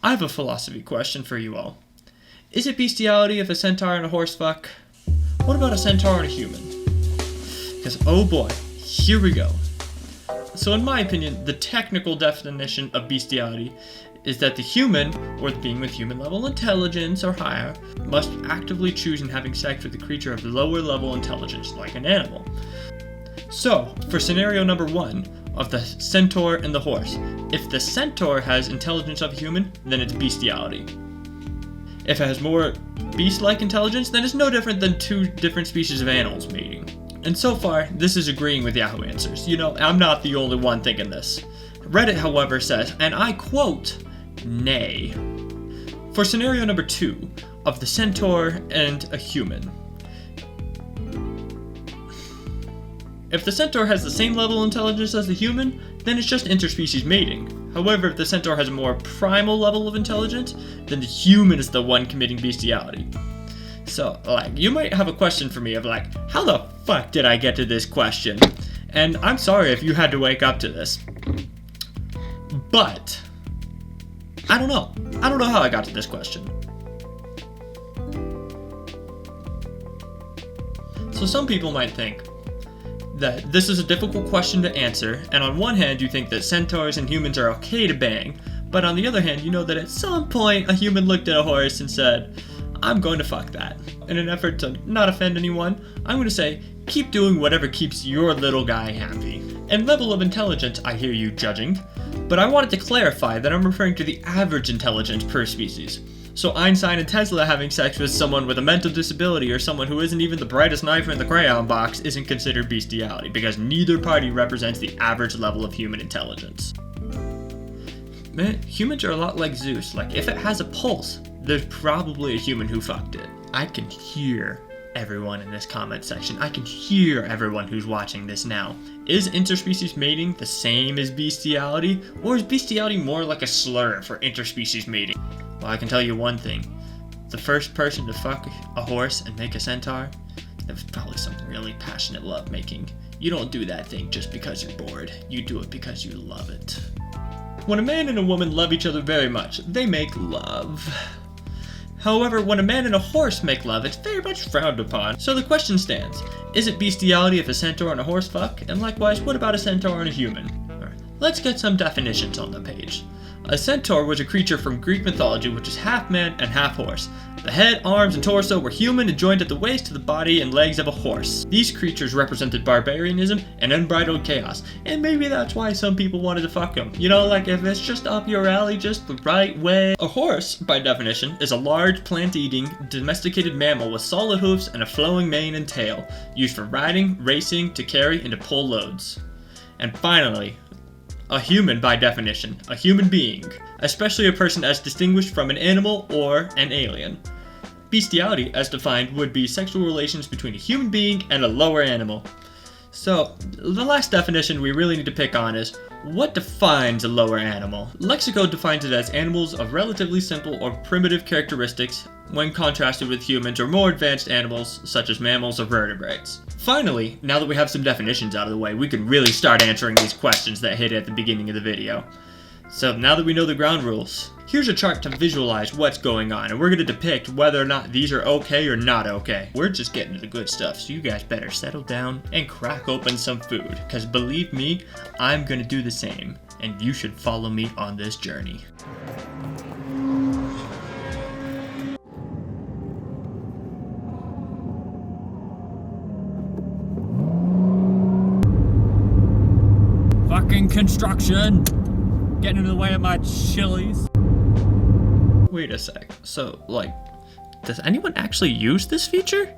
I have a philosophy question for you all. Is it bestiality if a centaur and a horse fuck? What about a centaur and a human? Because, oh boy, here we go. So in my opinion, the technical definition of bestiality is that the human, or the being with human level intelligence or higher, must actively choose in having sex with a creature of lower level intelligence, like an animal. So, for scenario number 1 of the centaur and the horse, if the centaur has intelligence of a human, then it's bestiality. If it has more beast-like intelligence, then it's no different than two different species of animals mating. And so far, this is agreeing with Yahoo Answers. You know, I'm not the only one thinking this. Reddit, however, says, and I quote, nay. For scenario number 2 of the centaur and a human. If the centaur has the same level of intelligence as the human, then it's just interspecies mating. However, if the centaur has a more primal level of intelligence, then the human is the one committing bestiality. So, you might have a question for me of how the fuck did I get to this question? And I'm sorry if you had to wake up to this. But, I don't know. I don't know how I got to this question. So some people might think that this is a difficult question to answer, and on one hand you think that centaurs and humans are okay to bang, but on the other hand you know that at some point a human looked at a horse and said, I'm going to fuck that. In an effort to not offend anyone, I'm going to say, keep doing whatever keeps your little guy happy. And level of intelligence, I hear you judging, but I wanted to clarify that I'm referring to the average intelligence per species. So Einstein and Tesla having sex with someone with a mental disability or someone who isn't even the brightest knife in the crayon box isn't considered bestiality, because neither party represents the average level of human intelligence. Man, humans are a lot like Zeus. If it has a pulse, there's probably a human who fucked it. I can hear everyone in this comment section. I can hear everyone who's watching this now. Is interspecies mating the same as bestiality? Or is bestiality more like a slur for interspecies mating? Well, I can tell you one thing. The first person to fuck a horse and make a centaur, that was probably some really passionate lovemaking. You don't do that thing just because you're bored. You do it because you love it. When a man and a woman love each other very much, they make love. However, when a man and a horse make love, it's very much frowned upon. So the question stands, is it bestiality if a centaur and a horse fuck? And likewise, what about a centaur and a human? Alright, let's get some definitions on the page. A centaur was a creature from Greek mythology which is half man and half horse. The head, arms, and torso were human and joined at the waist to the body and legs of a horse. These creatures represented barbarianism and unbridled chaos, and maybe that's why some people wanted to fuck them. You know, if it's just up your alley just the right way. A horse, by definition, is a large, plant-eating, domesticated mammal with solid hoofs and a flowing mane and tail, used for riding, racing, to carry, and to pull loads. And finally, a human, by definition, a human being, especially a person as distinguished from an animal or an alien. Bestiality, as defined, would be sexual relations between a human being and a lower animal. So, the last definition we really need to pick on is, what defines a lower animal? Lexico defines it as animals of relatively simple or primitive characteristics when contrasted with humans or more advanced animals such as mammals or vertebrates. Finally, now that we have some definitions out of the way, we can really start answering these questions that hit at the beginning of the video. So now that we know the ground rules, here's a chart to visualize what's going on, and we're going to depict whether or not these are okay or not okay. We're just getting to the good stuff, so you guys better settle down and crack open some food, because believe me, I'm going to do the same, and you should follow me on this journey. Fucking construction! Getting in the way of my chilies. Wait a sec. So, does anyone actually use this feature?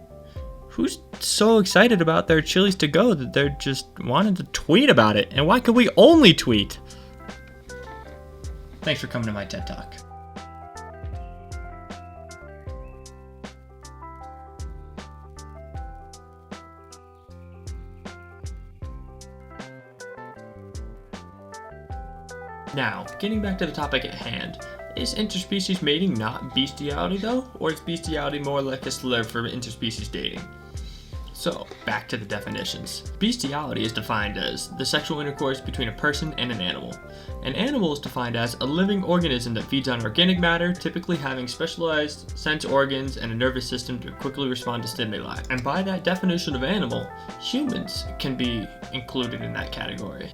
Who's so excited about their chilies to go that they're just wanting to tweet about it? And why could we only tweet? Thanks for coming to my TED Talk. Now, getting back to the topic at hand, is interspecies mating not bestiality though? Or is bestiality more like a slur for interspecies dating? So, back to the definitions. Bestiality is defined as the sexual intercourse between a person and an animal. An animal is defined as a living organism that feeds on organic matter, typically having specialized sense organs and a nervous system to quickly respond to stimuli. And by that definition of animal, humans can be included in that category.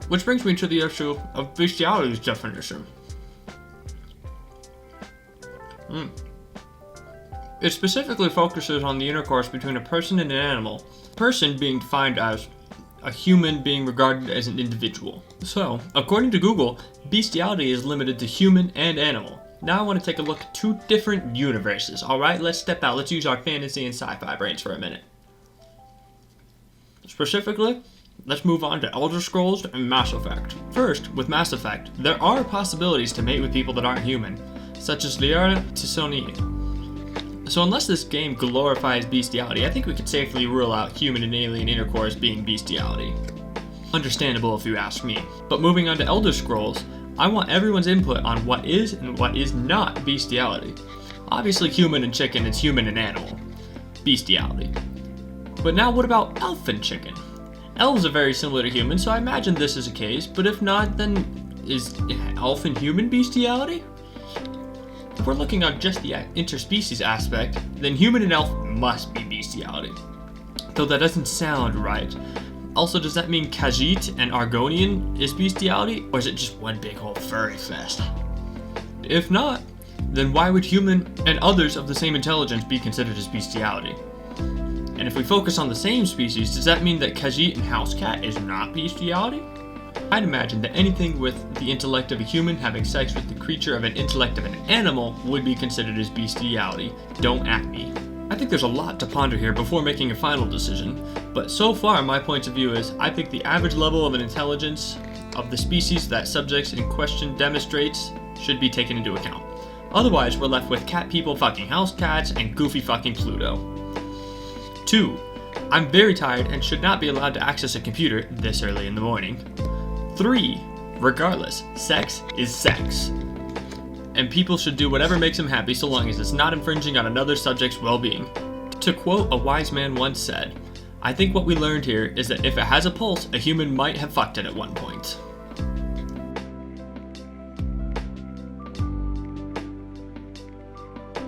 Which brings me to the issue of bestiality's definition. It specifically focuses on the intercourse between a person and an animal, person being defined as a human being regarded as an individual. So, according to Google, bestiality is limited to human and animal. Now I want to take a look at two different universes, alright? Let's step out, let's use our fantasy and sci-fi brains for a minute. Specifically, let's move on to Elder Scrolls and Mass Effect. First, with Mass Effect, there are possibilities to mate with people that aren't human, such as Liara T'Soni. So unless this game glorifies bestiality, I think we could safely rule out human and alien intercourse being bestiality. Understandable if you ask me. But moving on to Elder Scrolls, I want everyone's input on what is and what is not bestiality. Obviously human and chicken is human and animal. Bestiality. But now what about elf and chicken? Elves are very similar to humans, so I imagine this is a case, but if not, then is elf and human bestiality? If we're looking on just the interspecies aspect, then human and elf must be bestiality. Though that doesn't sound right. Also, does that mean Khajiit and Argonian is bestiality, or is it just one big old furry fest? If not, then why would human and others of the same intelligence be considered as bestiality? And if we focus on the same species, does that mean that Khajiit and house cat is not bestiality? I'd imagine that anything with the intellect of a human having sex with the creature of an intellect of an animal would be considered as bestiality. Don't at me. I think there's a lot to ponder here before making a final decision, but so far my point of view is I think the average level of an intelligence of the species that subjects in question demonstrates should be taken into account. Otherwise, we're left with cat people fucking house cats and goofy fucking Pluto. 2. I'm very tired and should not be allowed to access a computer this early in the morning. 3. Regardless, sex is sex. And people should do whatever makes them happy so long as it's not infringing on another subject's well-being. To quote a wise man once said, I think what we learned here is that if it has a pulse, a human might have fucked it at one point.